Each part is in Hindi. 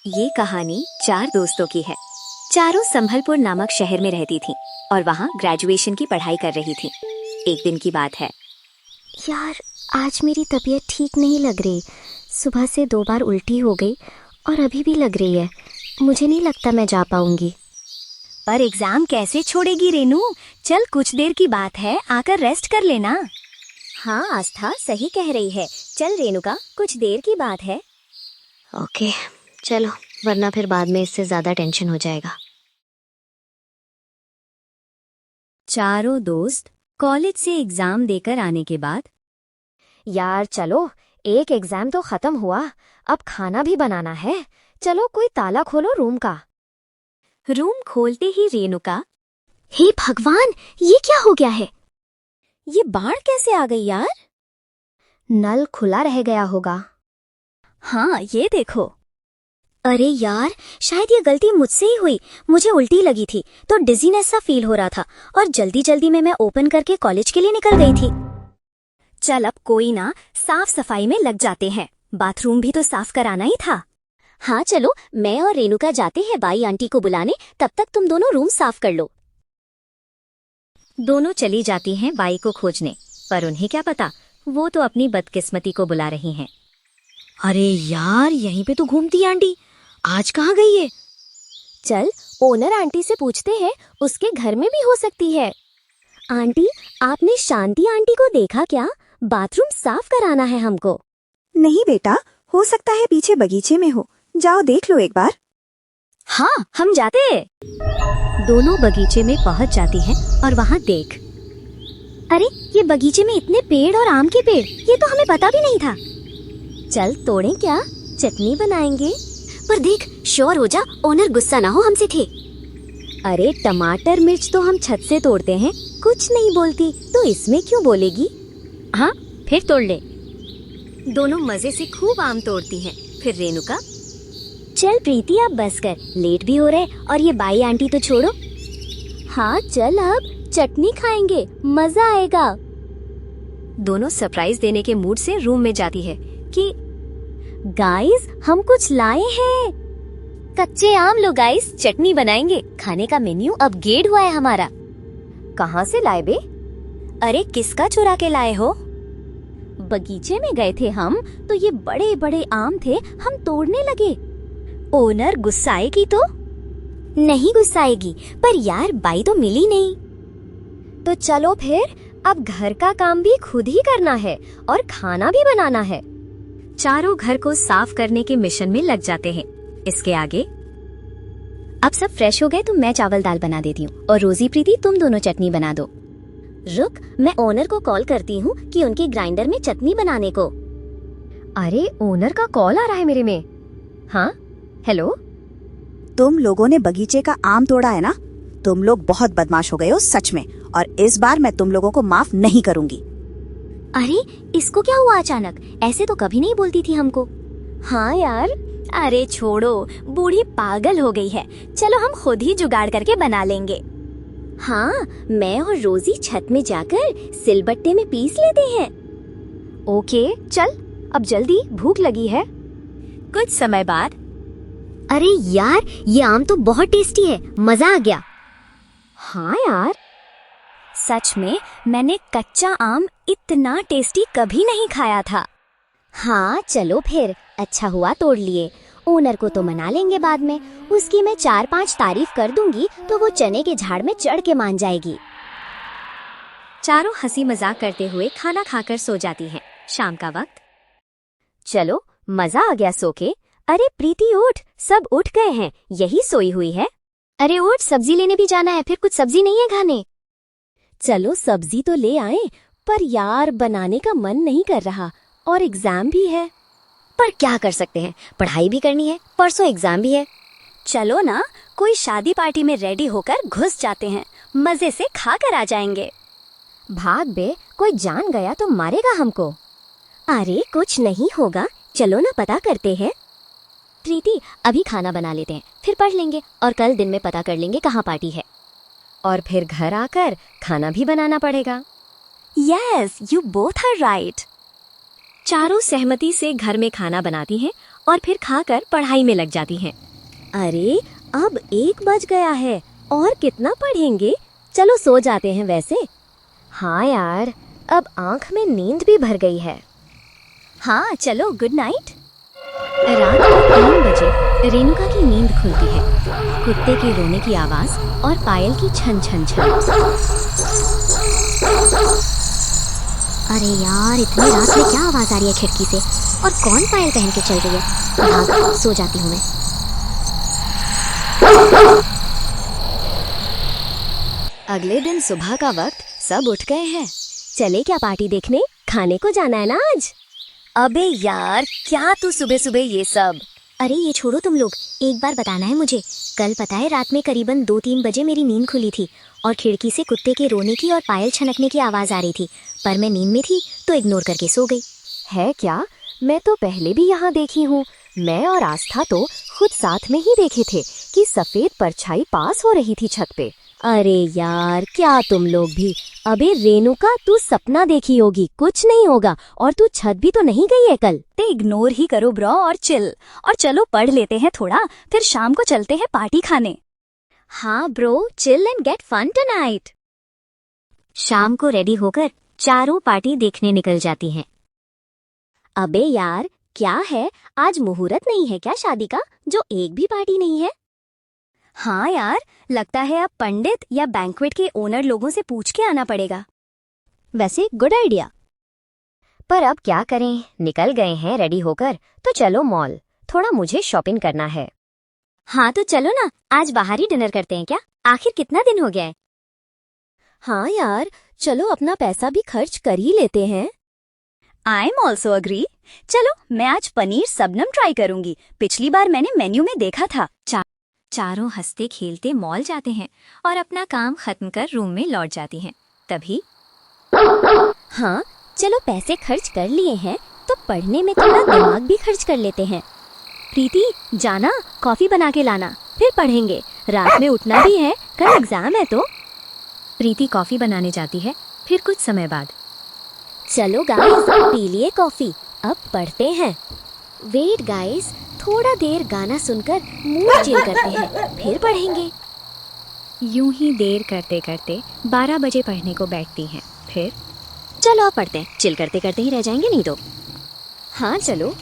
ये कहानी 4 दोस्तों की है। चारों संभलपुर नामक शहर में रहती थीं और वहाँ ग्रेजुएशन की पढ़ाई कर रही थीं। एक दिन की बात है। यार, आज मेरी तबीयत ठीक नहीं लग रही। सुबह से 2 बार उल्टी हो गई और अभी भी लग रही है। मुझे नहीं लगता मैं जा पाऊंगी। पर एग्जाम कैसे छोड़ेगी रेनू? चल, कुछ देर की बात है, आकर रेस्ट कर लेना। हाँ, आस्था सही कह रही है। चल रेणुका, कुछ देर की बात है। ओके, चलो, वरना फिर बाद में इससे ज्यादा टेंशन हो जाएगा। चारों दोस्त कॉलेज से एग्जाम देकर आने के बाद, यार चलो, एक एग्जाम तो खत्म हुआ, अब खाना भी बनाना है। चलो, कोई ताला खोलो रूम का। रूम खोलते ही रेणुका, हे भगवान, ये क्या हो गया है? ये बाढ़ कैसे आ गई यार? नल खुला रह गया होगा। हाँ, ये देखो। अरे यार, शायद ये गलती मुझसे ही हुई। मुझे उल्टी लगी थी तो डिजीनेस सा फील हो रहा था और जल्दी जल्दी में मैं ओपन करके कॉलेज के लिए निकल गई थी। चल, अब कोई ना, साफ सफाई में लग जाते हैं। बाथरूम भी तो साफ कराना ही था। हाँ चलो, मैं और रेणुका जाते हैं बाई आंटी को बुलाने। तब तक तुम दोनों रूम साफ कर लो। दोनों चली जाती हैं बाई को खोजने, पर उन्हें क्या पता, वो तो अपनी बदकिस्मती को बुला रही हैं। अरे यार, यहीं पे तो घूमती आंटी, आज कहाँ गई है? चल, ओनर आंटी से पूछते हैं, उसके घर में भी हो सकती है। आंटी, आपने शांति आंटी को देखा क्या? बाथरूम साफ कराना है हमको। नहीं बेटा, हो सकता है पीछे बगीचे में हो। जाओ देख लो एक बार। हाँ, हम जाते हैं। दोनों बगीचे में पहुंच जाती हैं और वहाँ देख, अरे, ये बगीचे में इतने पेड़ और आम के पेड़, ये तो हमें पता भी नहीं था। चल तोड़ें क्या, चटनी बनाएंगे। पर देख, श्योर हो जा, ओनर गुस्सा ना हो हमसे थे। अरे, टमाटर मिर्च तो हम छत से तोड़ते हैं, कुछ नहीं बोलती, तो इसमें क्यों बोलेगी? हाँ, फिर तोड़ ले। दोनों मजे से खूब आम तोड़ती हैं। फिर रेणुका, चल प्रीति, अब बस कर, लेट भी हो रहे, और ये बाई आंटी तो छोड़ो। हाँ चल, अब चटनी खाएंगे, मजा आएगा। दोनों सरप्राइज देने के मूड से रूम में जाती है कि गाइस, हम कुछ लाए हैं। कच्चे आम लो गाइस, चटनी बनाएंगे। खाने का मेन्यू अपग्रेड हुआ है हमारा। कहाँ से लाए बे? अरे, किसका चुरा के लाए हो? बगीचे में गए थे हम, तो ये बड़े बड़े आम थे, हम तोड़ने लगे। ओनर गुस्साएगी तो? नहीं गुस्साएगी, पर यार बाई तो मिली नहीं। तो चलो फिर, अब घर का काम भी खुद ही करना है और खाना भी बनाना है। चारों घर को साफ करने के मिशन में लग जाते हैं। इसके आगे, अब सब फ्रेश हो गए तो मैं चावल दाल बना देती हूँ, और रोजी प्रीति तुम दोनों चटनी बना दो। रुक, मैं ओनर को कॉल करती हूँ कि उनके ग्राइंडर में चटनी बनाने को। अरे, ओनर का कॉल आ रहा है मेरे में। हाँ, हेलो। तुम लोगों ने बगीचे का आम तोड़ा है ना? तुम लोग बहुत बदमाश हो गए हो सच में, और इस बार मैं तुम लोगों को माफ नहीं करूंगी। अरे, इसको क्या हुआ अचानक? ऐसे तो कभी नहीं बोलती थी हमको। हाँ यार। अरे छोड़ो, बूढ़ी पागल हो गई है। चलो, हम खुद ही जुगाड़ करके बना लेंगे। हाँ, मैं और रोजी छत में जाकर सिलबट्टे में पीस लेते हैं। ओके, चल, अब जल्दी, भूख लगी है। कुछ समय बाद, अरे यार, ये आम तो बहुत टेस्टी है, मजा आ गया। हाँ यार, सच में मैंने कच्चा आम इतना टेस्टी कभी नहीं खाया था। हाँ चलो फिर, अच्छा हुआ तोड़ लिए। ओनर को तो मना लेंगे बाद में, उसकी मैं 4-5 तारीफ कर दूंगी तो वो चने के झाड़ में चढ़ के मान जाएगी। चारों हंसी मजाक करते हुए खाना खाकर सो जाती हैं। शाम का वक्त, चलो, मजा आ गया सो के। अरे प्रीति उठ, सब उठ गए हैं, यही सोई हुई है। अरे उठ, सब्जी लेने भी जाना है, फिर कुछ सब्जी नहीं है खाने। चलो सब्जी तो ले आए, पर यार बनाने का मन नहीं कर रहा, और एग्जाम भी है। पर क्या कर सकते हैं, पढ़ाई भी करनी है, परसों एग्जाम भी है। चलो ना, कोई शादी पार्टी में रेडी होकर घुस जाते हैं, मजे से खा कर आ जाएंगे। भाग बे, कोई जान गया तो मारेगा हमको। अरे कुछ नहीं होगा, चलो ना पता करते हैं। प्रीति, अभी खाना बना लेते हैं, फिर पढ़ लेंगे, और कल दिन में पता कर लेंगे कहाँ पार्टी है। और फिर घर आकर खाना भी बनाना पड़ेगा। Yes, you both are right. चारों सहमति से घर में खाना बनाती हैं और फिर खाकर पढ़ाई में लग जाती हैं। अरे अब 1 बज गया है और कितना पढ़ेंगे, चलो सो जाते हैं वैसे। हाँ यार, अब आंख में नींद भी भर गई है। हाँ चलो, गुड नाइट। रात को 3 बजे रेणुका की नींद खुलती है। कुत्ते के रोने की आवाज और पायल की छन छन छन। अरे यार, इतनी रात में क्या आवाज आ रही है खिड़की से, और कौन पायल पहन के चल रही है? भाग, सो जाती हूँ मैं। अगले दिन सुबह का वक्त सब उठ गए हैं। चले क्या पार्टी देखने, खाने को जाना है ना आज। अबे यार, क्या तू सुबह सुबह ये सब? अरे ये छोड़ो तुम लोग, एक बार बताना है मुझे। कल पता है रात में करीबन 2-3 बजे मेरी नींद खुली थी और खिड़की से कुत्ते के रोने की और पायल छनकने की आवाज आ रही थी, पर मैं नींद में थी तो इग्नोर करके सो गई। है क्या? मैं तो पहले भी यहाँ देखी हूँ। मैं और आस्था तो खुद साथ में ही देखे थे कि सफेद परछाई पास हो रही थी छत पे। अरे यार, क्या तुम लोग भी। अबे रेणुका, तू सपना देखी होगी, कुछ नहीं होगा। और तू छत भी तो नहीं गई है कल। ते इग्नोर ही करो ब्रो और चिल, और चलो पढ़ लेते हैं थोड़ा, फिर शाम को चलते हैं पार्टी खाने। हाँ bro, chill and get fun tonight. शाम को रेडी होकर चारों पार्टी देखने निकल जाती हैं। अबे यार, क्या है, आज मुहूर्त नहीं है क्या शादी का, जो एक भी पार्टी नहीं है? हाँ यार, लगता है अब पंडित या बैंक्वेट के ओनर लोगों से पूछ के आना पड़ेगा। वैसे गुड आइडिया। पर अब क्या करें, निकल गए हैं रेडी होकर, तो चलो मॉल, थोड़ा मुझे शॉपिंग करना है। हाँ तो चलो ना, आज बाहर ही डिनर करते हैं क्या? आखिर कितना दिन हो गया है। हाँ यार, चलो अपना पैसा भी खर्च कर ही लेते हैं। I am also agree. चलो, मैं आज पनीर सबनम ट्राई करूंगी, पिछली बार मैंने मेन्यू में देखा था। चारों हंसते खेलते मॉल जाते हैं और अपना काम खत्म कर रूम में लौट जाती हैं। तभी हाँ चलो, पैसे खर्च कर लिए हैं तो पढ़ने में थोड़ा दिमाग भी खर्च कर लेते हैं। प्रीति, जाना कॉफी बना के लाना, फिर पढ़ेंगे, रात में उठना भी है, कल एग्जाम है तो। प्रीति कॉफी बनाने जाती है। फिर कुछ समय बाद, चलो गाइस, पी लिए कॉफी, अब पढ़ते हैं। वेट गाइस, थोड़ा देर गाना सुनकर मूड चिल करते हैं, फिर पढ़ेंगे। यूं ही देर करते करते 12 बजे पढ़ने को बैठती हैं। फिर चलो अब पढ़ते हैं, चिल करते करते ही रह जाएंगे नहीं तो। हाँ चलो।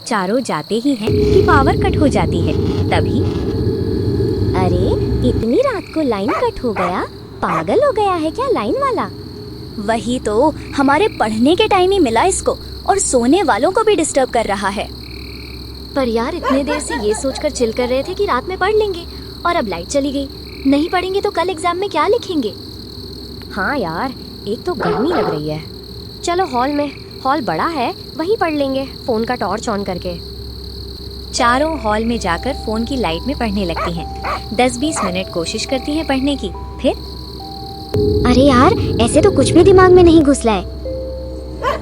चारों जाते ही हैं कि पावर कट हो जाती है। तभी अरे इतनी रात को लाइन कट हो गया, पागल हो गया है क्या लाइन वाला? वही तो, हमारे पढ़ने के टाइम ही मिला इसको, और सोने वालों को भी डिस्टर्ब कर रहा है। पर यार, इतने देर से ये सोचकर चिल कर रहे थे कि रात में पढ़ लेंगे, और अब लाइट चली गई। नहीं पढ़ेंगे तो कल एग्जाम में क्या लिखेंगे? हाँ यार, एक तो गर्मी लग रही है। चलो हॉल में, हॉल बड़ा है, वहीं पढ़ लेंगे फोन का टॉर्च ऑन करके। चारों हॉल में जाकर फोन की लाइट में पढ़ने लगती हैं। 10-20 मिनट कोशिश करती हैं पढ़ने की। फिर अरे यार, ऐसे तो कुछ भी दिमाग में नहीं घुसला है।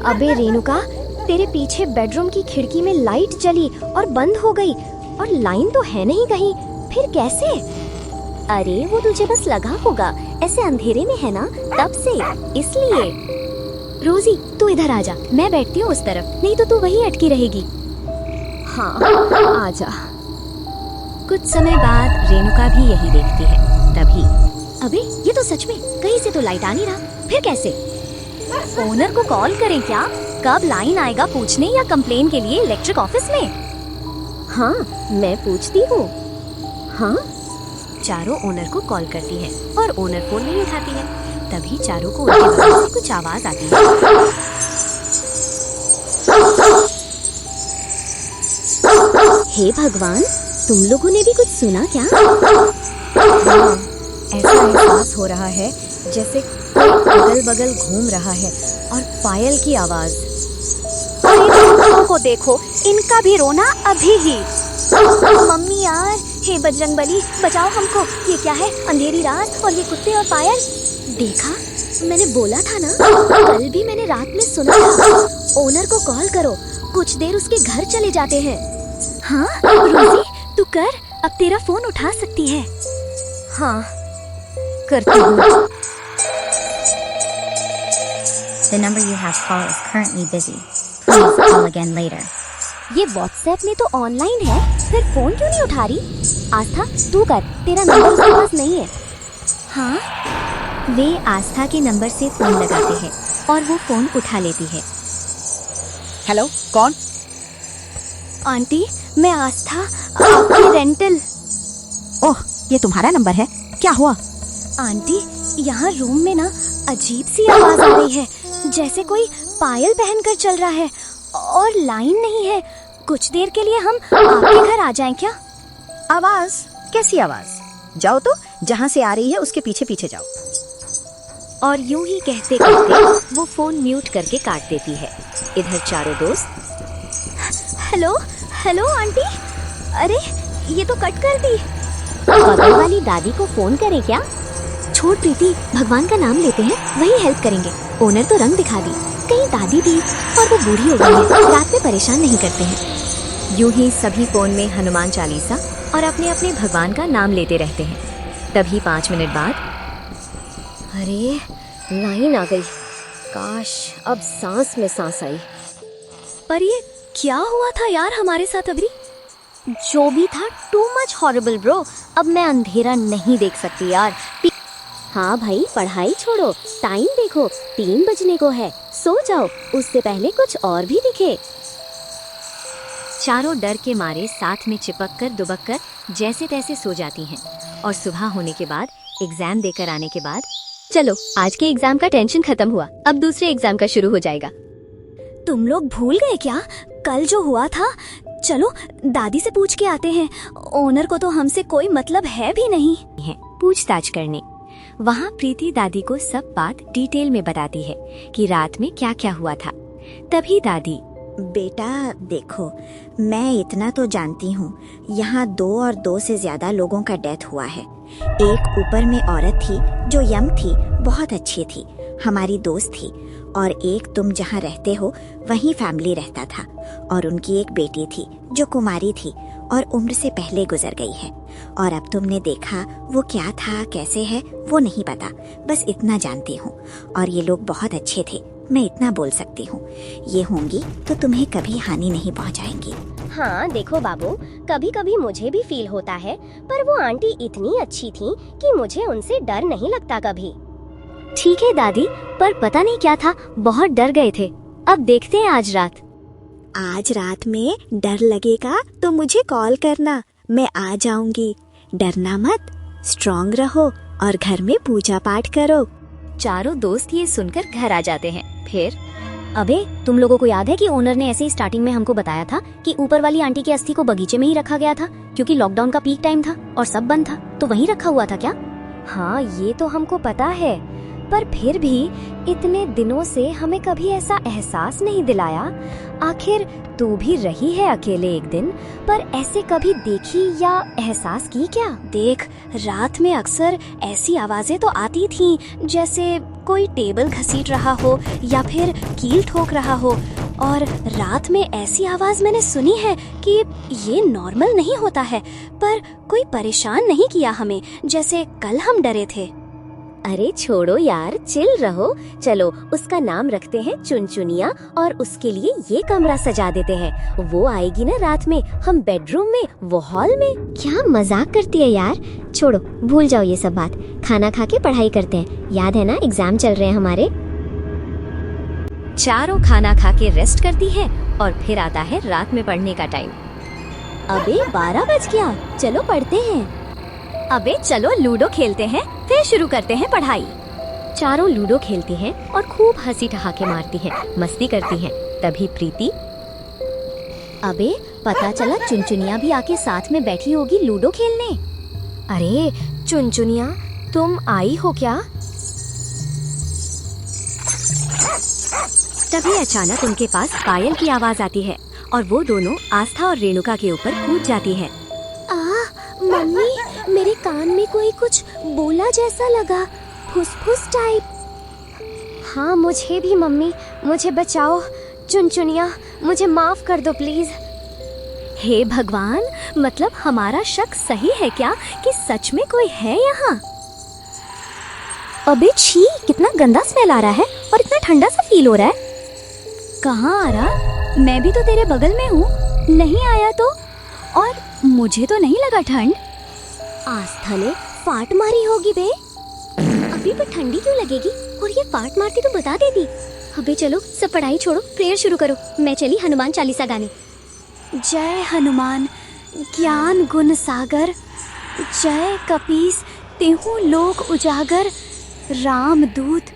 अबे रेणुका, तेरे पीछे बेडरूम की खिड़की में लाइट जली और बंद हो गई, और लाइन तो है नहीं कहीं, फिर कैसे? अरे वो तुझे बस लगा होगा, ऐसे अंधेरे में है ना तब से, इसलिए। रोजी, तू इधर आजा, मैं बैठती हूँ उस तरफ, नहीं तो तू वहीं अटकी रहेगी। हाँ आजा। कुछ समय बाद रेणुका भी यही देखती है। तभी अबे ये तो सच में कहीं से तो लाइट आ नहीं रहा, फिर कैसे? ओनर को कॉल करें क्या? कब लाइन आएगा पूछने, या कंप्लेन के लिए इलेक्ट्रिक ऑफिस में? हाँ मैं पूछती हूँ। हाँ, चारों ओनर को कॉल करती है और ओनर फोन नहीं उठाती है। तभी चारों को उनके बगल से कुछ आवाज आती है। हे भगवान, तुम लोगों ने भी कुछ सुना क्या? हाँ, ऐसा एहसास हो रहा है जैसे कोई अगल बगल घूम रहा है, और पायल की आवाज। अरे को देखो, इनका भी रोना अभी ही। मम्मी यार, हे बजरंगबली बचाओ हमको, ये क्या है, अंधेरी रात और ये कुत्ते और पायल। देखा, मैंने बोला था ना, कल भी मैंने रात में सुना था। ओनर को कॉल करो, कुछ देर उसके घर चले जाते हैं। हाँ रोजी, तू कर, अब तेरा फोन उठा सकती है। हाँ करती हूँ। The number you have called is currently busy. Please call again later. ये व्हाट्सएप में तो ऑनलाइन है, फिर फोन क्यों नहीं उठा रही? आस्था तू कर, तेरा नंबर उसके पास नहीं है। हाँ, वे आस्था के नंबर से फोन लगाते हैं और वो फोन उठा लेती है। हेलो, कौन? आंटी, मैं आस्था, आपकी रेंटल। ओह, ये तुम्हारा नंबर है? क्या हुआ? आंटी, यहाँ रूम में ना अजीब सी आवाज आ रही है, जैसे कोई पायल पहनकर चल रहा है और लाइन नहीं है। कुछ देर के लिए हम आपके घर आ जाएं क्या? आवाज? कैसी आवाज? जाओ तो, जहाँ से आ रही है उसके पीछे पीछे जाओ। और यूं ही कहते कहते वो फोन म्यूट करके काट देती है। इधर चारों दोस्त, हेलो हेलो आंटी, अरे ये तो कट कर दी। बगल वाली दादी को फोन करें क्या? छोड़ प्रीति, भगवान का नाम लेते हैं, वही हेल्प करेंगे। ओनर तो रंग दिखा दी, कहीं दादी थी और वो बूढ़ी हो गई है, रात में परेशान नहीं करते हैं। यूं ही सभी फोन में हनुमान चालीसा और अपने अपने भगवान का नाम लेते रहते हैं। तभी 5 मिनट बाद, अरे लाइन आ गई, काश अब सांस में सांस आई। पर ये क्या हुआ था यार हमारे साथ अभी? जो भी था टू मच हॉरिबल ब्रो। अब मैं अंधेरा नहीं देख सकती यार। हाँ भाई, पढ़ाई छोड़ो, टाइम देखो, 3 बजने को है, सो जाओ, उससे पहले कुछ और भी दिखे। चारों डर के मारे साथ में चिपक कर दुबक कर जैसे तैसे सो जाती हैं। और सुबह होने के बाद, एग्जाम देकर आने के बाद, चलो आज के एग्जाम का टेंशन खत्म हुआ, अब दूसरे एग्जाम का शुरू हो जाएगा। तुम लोग भूल गए क्या कल जो हुआ था? चलो दादी से पूछ के आते हैं, ओनर को तो हमसे कोई मतलब है भी नहीं है पूछताछ करने। वहाँ प्रीति दादी को सब बात डिटेल में बताती है कि रात में क्या क्या हुआ था। तभी दादी, बेटा देखो, मैं इतना तो जानती हूँ, यहाँ 2 और 2 से ज्यादा लोगों का डेथ हुआ है। एक ऊपर में औरत थी जो यंग थी, बहुत अच्छी थी, हमारी दोस्त थी। और एक तुम जहाँ रहते हो वहीं फैमिली रहता था, और उनकी एक बेटी थी जो कुमारी थी और उम्र से पहले गुजर गई है। और अब तुमने देखा वो क्या था, कैसे है, वो नहीं पता, बस इतना जानती हूँ। और ये लोग बहुत अच्छे थे, मैं इतना बोल सकती हूँ। ये होंगी तो तुम्हें कभी हानि नहीं पहुँचाएंगी। हाँ देखो बाबू, कभी कभी मुझे भी फील होता है, पर वो आंटी इतनी अच्छी थी कि मुझे उनसे डर नहीं लगता कभी। ठीक है दादी, पर पता नहीं क्या था, बहुत डर गए थे। अब देखते हैं आज रात। आज रात में डर लगेगा तो मुझे कॉल करना, मैं आ जाऊंगी। डरना मत, स्ट्रॉन्ग रहो और घर में पूजा पाठ करो। चारों दोस्त ये सुनकर घर आ जाते हैं। फिर, अबे तुम लोगों को याद है कि ओनर ने ऐसे ही स्टार्टिंग में हमको बताया था कि ऊपर वाली आंटी की अस्थि को बगीचे में ही रखा गया था, क्योंकि लॉकडाउन का पीक टाइम था और सब बंद था, तो वहीं रखा हुआ था क्या? हाँ ये तो हमको पता है, पर फिर भी इतने दिनों से हमें कभी ऐसा एहसास नहीं दिलाया। आखिर तू भी रही है अकेले एक दिन, पर ऐसे कभी देखी या एहसास की क्या? देख, रात में अक्सर ऐसी आवाजें तो आती थीं, जैसे कोई टेबल घसीट रहा हो या फिर कील ठोक रहा हो। और रात में ऐसी आवाज मैंने सुनी है कि ये नॉर्मल नहीं होता है, पर कोई परेशान नहीं किया हमें, जैसे कल हम डरे थे। अरे छोड़ो यार, चिल रहो। चलो उसका नाम रखते हैं चुनचुनिया, और उसके लिए ये कमरा सजा देते हैं। वो आएगी ना रात में, हम बेडरूम में, वो हॉल में। क्या मजाक करती है यार, छोड़ो भूल जाओ ये सब बात। खाना खा के पढ़ाई करते हैं, याद है ना एग्जाम चल रहे हैं हमारे। चारों खाना खा के रेस्ट करती है और फिर आता है रात में पढ़ने का टाइम। अबे 12 बज गया, चलो पढ़ते हैं। अबे चलो लूडो खेलते हैं, फिर शुरू करते हैं पढ़ाई। चारों लूडो खेलती हैं और खूब हंसी ठहाके मारती हैं, मस्ती करती हैं। तभी प्रीति, अबे पता चला चुनचुनिया भी आके साथ में बैठी होगी लूडो खेलने। अरे चुनचुनिया, तुम आई हो क्या? तभी अचानक उनके पास पायल की आवाज आती है और वो दोनों आस्था और रेणुका के ऊपर कूद जाती है। मम्मी, मेरे कान में कोई कुछ बोला जैसा लगा, फुसफुस टाइप। हाँ मुझे भी मम्मी, मुझे बचाओ। चुनचुनिया मुझे माफ कर दो प्लीज। हे भगवान, मतलब हमारा शक सही है क्या कि सच में कोई है यहाँ? अबे छी, कितना गंदा स्मेल आ रहा है और इतना ठंडा सा फील हो रहा है। कहाँ आ रहा? मैं भी तो तेरे बगल में हूँ। नहीं आया तो? और मुझे तो नहीं लगा ठंड। आस्था ने फाट मारी होगी बे। अभी भी ठंडी क्यों लगेगी? और ये फाट मारती तो बता देती। अबे चलो सब पढ़ाई छोड़ो, प्रेयर शुरू करो। मैं चली हनुमान चालीसा गाने। जय हनुमान ज्ञान गुण सागर, जय कपीस तेहु लोक उजागर, राम दूत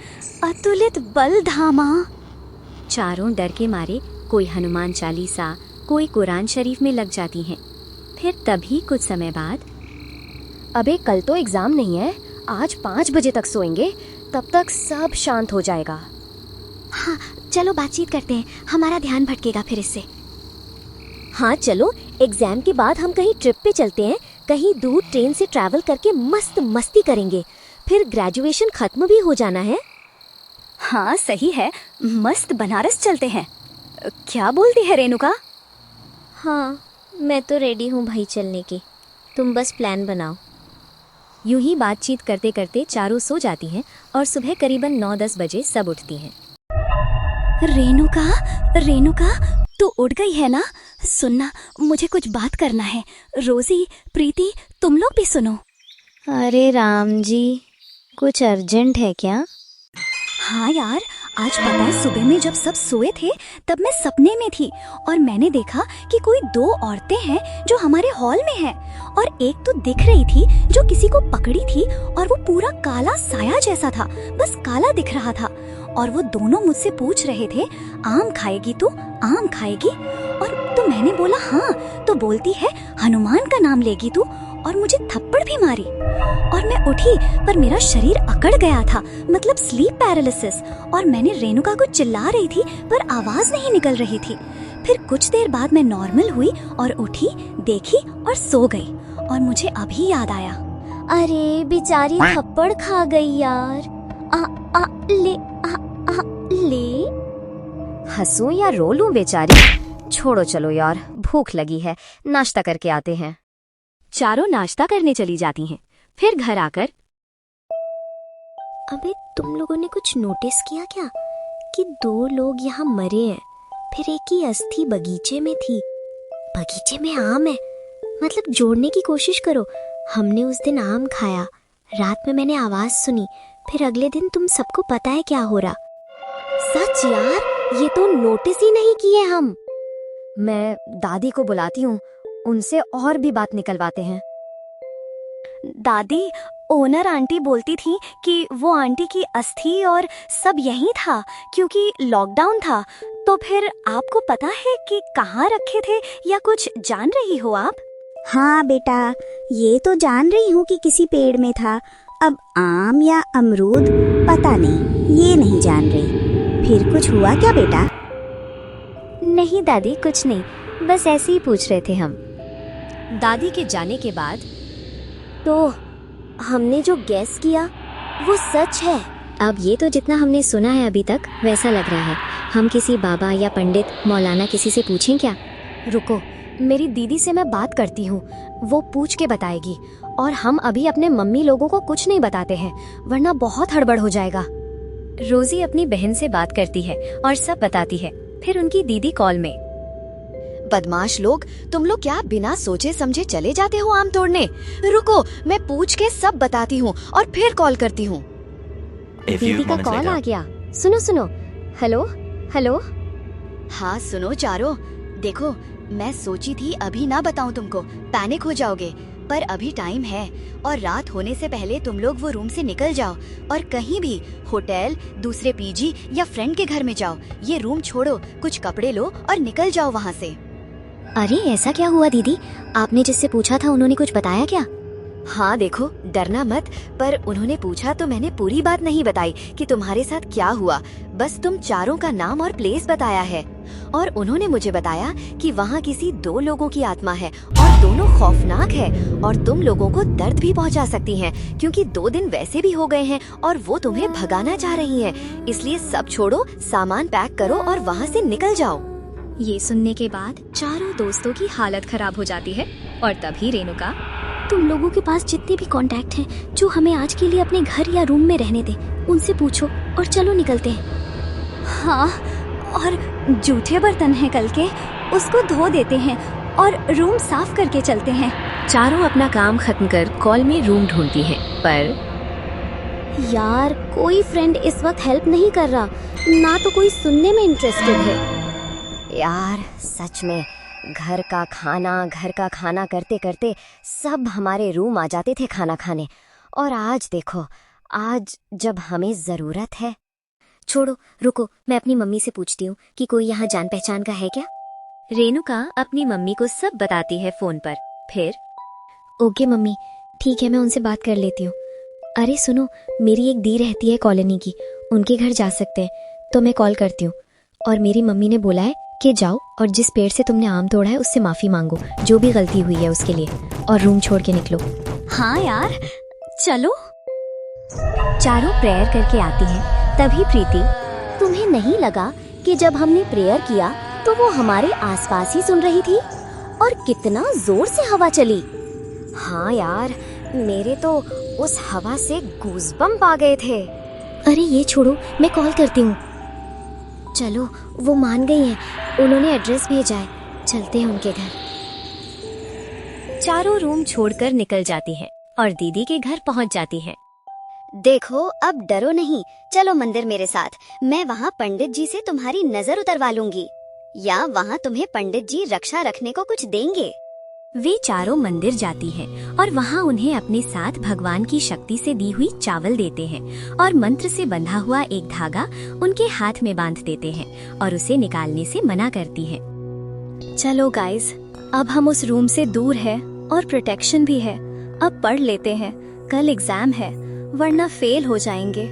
अतुलित बल धामा। चारों डर के मारे कोई हनुमान चालीसा, कोई कुरान शरीफ में लग जाती हैं। फिर तभी कुछ समय बाद, अबे कल तो एग्जाम नहीं है, आज 5 बजे तक सोएंगे, तब तक सब शांत हो जाएगा। हाँ चलो बातचीत करते हैं, हमारा ध्यान भटकेगा फिर इससे। हाँ चलो, एग्जाम के बाद हम कहीं ट्रिप पे चलते हैं, कहीं दूर ट्रेन से ट्रैवल करके मस्त मस्ती करेंगे। फिर ग्रेजुएशन खत्म भी हो जाना है। हाँ सही है, मस्त बनारस चलते हैं। क्या बोलती है रेणुका? हाँ मैं तो रेडी हूँ भाई चलने की, तुम बस प्लान बनाओ। यूं ही बातचीत करते करते चारों सो जाती हैं और सुबह करीबन 9-10 बजे सब उठती हैं। रेणुका, रेणुका तू उठ गई है ना? सुनना, मुझे कुछ बात करना है। रोजी, प्रीति, तुम लोग भी सुनो। अरे राम जी, कुछ अर्जेंट है क्या? हाँ यार, आज पता है सुबह में जब सब सोए थे तब मैं सपने में थी और मैंने देखा कि कोई 2 औरतें हैं जो हमारे हॉल में हैं और एक तो दिख रही थी जो किसी को पकड़ी थी और वो पूरा काला साया जैसा था, बस काला दिख रहा था। और वो दोनों मुझसे पूछ रहे थे, आम खाएगी तू, आम खाएगी? और तो मैंने बोला हाँ, तो बोलती है हनुमान का नाम लेगी तू, और मुझे थप्पड़ भी मारी। और मैं उठी पर मेरा शरीर अकड़ गया था, मतलब स्लीप पैरालिसिस, और मैंने रेणुका को चिल्ला रही थी पर आवाज नहीं निकल रही थी। फिर कुछ देर बाद मैं नॉर्मल हुई और उठी, देखी और सो गई। और मुझे अभी याद आया, अरे बेचारी थप्पड़ खा गई यार। ले हंसूं या रो लूं बेचारी? छोड़ो चलो यार, भूख लगी है, नाश्ता करके आते हैं। चारों नाश्ता करने चली जाती हैं। फिर घर आकर, अबे तुम लोगों ने कुछ नोटिस किया क्या कि 2 लोग यहाँ मरे हैं, फिर एक की अस्थि बगीचे में थी। बगीचे में आम है, मतलब जोड़ने की कोशिश करो। हमने उस दिन आम खाया, रात में मैंने आवाज सुनी, फिर अगले दिन तुम सबको पता है क्या हो रहा। सच यार, ये तो नोटिस ही नहीं किए हम। मैं दादी को बुलाती हूँ, उनसे और भी बात निकलवाते हैं। दादी, ओनर आंटी बोलती थी कि वो आंटी की अस्थि और सब यहीं था क्योंकि लॉकडाउन था। तो फिर आपको पता है कि कहाँ रखे थे या कुछ जान रही हो आप? हाँ बेटा, ये तो जान रही हूँ कि किसी पेड़ में था। अब आम या अमरूद पता नहीं, ये नहीं जान रही। फिर कुछ हुआ क्या बेटा? नहीं दादी, कुछ नहीं, बस ऐसे ही पूछ रहे थे हम। दादी के जाने के बाद, तो हमने जो गैस किया वो सच है। अब ये तो जितना हमने सुना है अभी तक वैसा लग रहा है। हम किसी बाबा या पंडित मौलाना किसी से पूछें क्या? रुको, मेरी दीदी से मैं बात करती हूँ, वो पूछ के बताएगी। और हम अभी अपने मम्मी लोगों को कुछ नहीं बताते हैं, वरना बहुत हड़बड़ हो जाएगा। रोजी अपनी बहन से बात करती है और सब बताती है। फिर उनकी दीदी कॉल में, बदमाश लोग, तुम लोग क्या बिना सोचे समझे चले जाते हो आम तोड़ने? रुको, मैं पूछ के सब बताती हूँ और फिर कॉल करती हूँ। दीदी का कॉल आ गया। सुनो सुनो, हेलो हेलो। हाँ सुनो चारों, देखो मैं सोची थी अभी ना बताऊं तुमको, पैनिक हो जाओगे, पर अभी टाइम है और रात होने से पहले तुम लोग वो रूम से निकल जाओ और कहीं भी होटल, दूसरे पीजी या फ्रेंड के घर में जाओ। ये रूम छोड़ो, कुछ कपड़े लो और निकल जाओ वहाँ से। अरे ऐसा क्या हुआ दीदी? आपने जिससे पूछा था उन्होंने कुछ बताया क्या? हाँ देखो, डरना मत, पर उन्होंने पूछा तो मैंने पूरी बात नहीं बताई कि तुम्हारे साथ क्या हुआ, बस तुम चारों का नाम और प्लेस बताया है। और उन्होंने मुझे बताया कि वहाँ किसी 2 लोगों की आत्मा है और दोनों खौफनाक है और तुम लोगों को दर्द भी पहुँचा सकती हैं, क्योंकि 2 दिन वैसे भी हो गए हैं और वो तुम्हें भगाना चाह रही हैं। इसलिए सब छोड़ो, सामान पैक करो और वहाँ से निकल जाओ। ये सुनने के बाद चारों दोस्तों की हालत खराब हो जाती है और तभी रेणुका, तुम लोगों के पास जितने भी कांटेक्ट हैं जो हमें आज के लिए अपने घर या रूम में रहने दे, उनसे पूछो और चलो निकलते हैं। हाँ, और जूठे बर्तन हैं कल के, उसको धो देते हैं और रूम साफ करके चलते हैं। चारों अपना काम खत्म कर कॉल में रूम ढूंढती हैं, पर यार कोई फ्रेंड इस वक्त हेल्प नहीं कर रहा, ना तो कोई सुनने में इंटरेस्टेड है। यार सच में घर का खाना करते करते सब हमारे रूम आ जाते थे खाना खाने, और आज देखो, आज जब हमें जरूरत है। छोड़ो, रुको, मैं अपनी मम्मी से पूछती हूँ कि कोई यहाँ जान पहचान का है क्या। रेणुका अपनी मम्मी को सब बताती है फोन पर। फिर ओके मम्मी, ठीक है, मैं उनसे बात कर लेती हूँ। अरे सुनो, मेरी एक दी रहती है कॉलोनी की, उनके घर जा सकते हैं, तो मैं कॉल करती हूँ। और मेरी मम्मी ने बोला है कि जाओ और जिस पेड़ से तुमने आम तोड़ा है उससे माफ़ी मांगो, जो भी गलती हुई है उसके लिए, और रूम छोड़ के निकलो। हाँ यार, चलो। चारों प्रेयर करके आती हैं। तभी प्रीति, तुम्हें नहीं लगा कि जब हमने प्रेयर किया तो वो हमारे आसपास ही सुन रही थी, और कितना जोर से हवा चली। हाँ यार, मेरे तो उस हवा से गूज़बम्प आ गए थे। अरे ये छोड़ो, मैं कॉल करती हूँ। चलो, वो मान गई हैं, उन्होंने एड्रेस भेजा है, चलते हैं उनके घर। चारों रूम छोड़कर निकल जाती हैं और दीदी के घर पहुंच जाती हैं। देखो, अब डरो नहीं, चलो मंदिर मेरे साथ, मैं वहाँ पंडित जी से तुम्हारी नजर उतरवा लूंगी, या वहाँ तुम्हें पंडित जी रक्षा रखने को कुछ देंगे। वे चारों मंदिर जाती हैं और वहाँ उन्हें अपने साथ भगवान की शक्ति से दी हुई चावल देते हैं और मंत्र से बंधा हुआ एक धागा उनके हाथ में बांध देते हैं और उसे निकालने से मना करती हैं। चलो गाइस, अब हम उस रूम से दूर हैं और प्रोटेक्शन भी है। अब पढ़ लेते हैं, कल एग्जाम है, वरना फेल हो जाएंगे।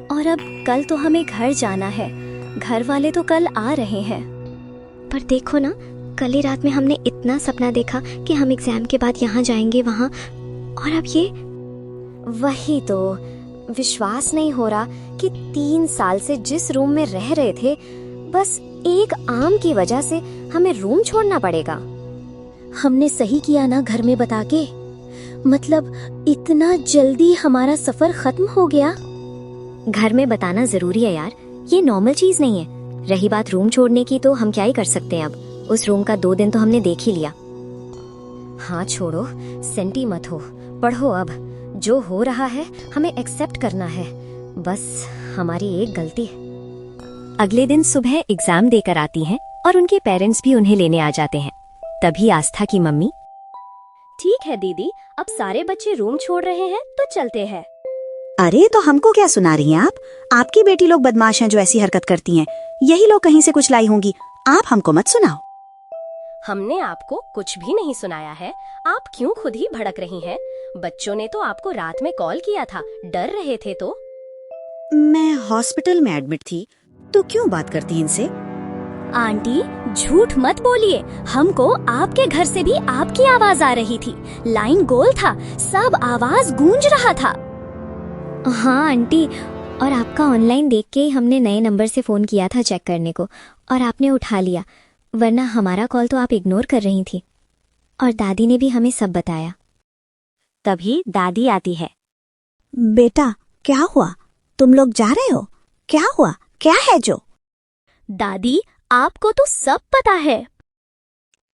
और अब कल तो हमें घर जाना है, घर वाले तो कल आ रहे हैं। पर देखो ना, कल ही रात में हमने इतना सपना देखा कि हम एग्जाम के बाद यहाँ जाएंगे वहाँ, और अब ये। वही तो, विश्वास नहीं हो रहा कि 3 साल से जिस रूम में रह रहे थे, बस एक आम की वजह से हमें रूम छोड़ना पड़ेगा। हमने सही किया ना घर में बता के, मतलब इतना जल्दी हमारा सफर खत्म हो गया। घर में बताना जरूरी है यार, ये नॉर्मल चीज नहीं है। रही बात रूम छोड़ने की, तो हम क्या ही कर सकते हैं अब, उस रूम का 2 दिन तो हमने देख ही लिया। हाँ छोड़ो, सेंटी मत हो, पढ़ो अब, जो हो रहा है हमें एक्सेप्ट करना है, बस हमारी एक गलती। अगले दिन सुबह एग्जाम देकर आती हैं और उनके पेरेंट्स भी उन्हें लेने आ जाते हैं। तभी आस्था की मम्मी, ठीक है दीदी, अब सारे बच्चे रूम छोड़ रहे हैं तो चलते हैं। अरे तो हमको क्या सुना रही हैं आप? आपकी बेटी लोग बदमाश हैं जो ऐसी हरकत करती हैं, यही लोग कहीं से कुछ लाई होंगी, आप हमको मत सुनाओ। हमने आपको कुछ भी नहीं सुनाया है, आप क्यों खुद ही भड़क रही हैं? बच्चों ने तो आपको रात में कॉल किया था, डर रहे थे तो। मैं हॉस्पिटल में एडमिट थी, तो क्यों बात करती हैं इनसे? आंटी झूठ मत बोलिए, हमको आपके घर से भी आपकी आवाज आ रही थी, लाइन गोल था, सब आवाज गूंज रहा था। हाँ आंटी, और आपका ऑनलाइन देख के ही हमने नए नंबर से फोन किया था चेक करने को, और आपने उठा लिया, वरना हमारा कॉल तो आप इग्नोर कर रही थी। और दादी ने भी हमें सब बताया। तभी दादी आती है। बेटा क्या हुआ, तुम लोग जा रहे हो? क्या हुआ, क्या है जो? दादी आपको तो सब पता है।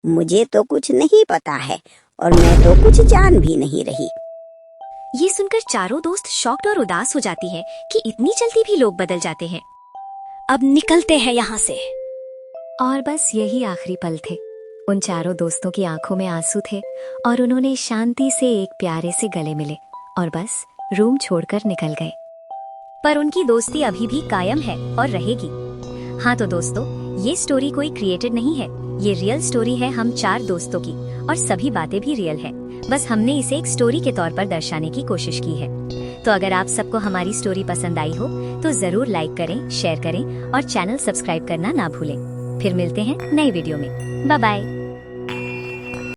मुझे तो कुछ नहीं पता है, और मैं तो कुछ जान भी नहीं रही। ये सुनकर चारों दोस्त शॉक्ड और उदास हो जाती हैं कि इतनी जल्दी भी लोग बदल जाते हैं। अब निकलते हैं यहाँ से। और बस यही आखिरी पल थे। उन चारों दोस्तों की आंखों में आंसू थे और उन्होंने शांति से एक प्यारे से गले मिले और बस रूम छोड़कर निकल गए। पर उनकी दोस्ती अभी भी कायम है और रहेगी। हाँ तो दोस्तों, ये स्टोरी कोई क्रिएटेड नहीं है, ये रियल स्टोरी है हम 4 दोस्तों की, और सभी बातें भी रियल है, बस हमने इसे एक स्टोरी के तौर पर दर्शाने की कोशिश की है। तो अगर आप सबको हमारी स्टोरी पसंद आई हो तो जरूर लाइक करें, शेयर करें और चैनल सब्सक्राइब करना ना भूलें। फिर मिलते हैं नई वीडियो में। Bye bye.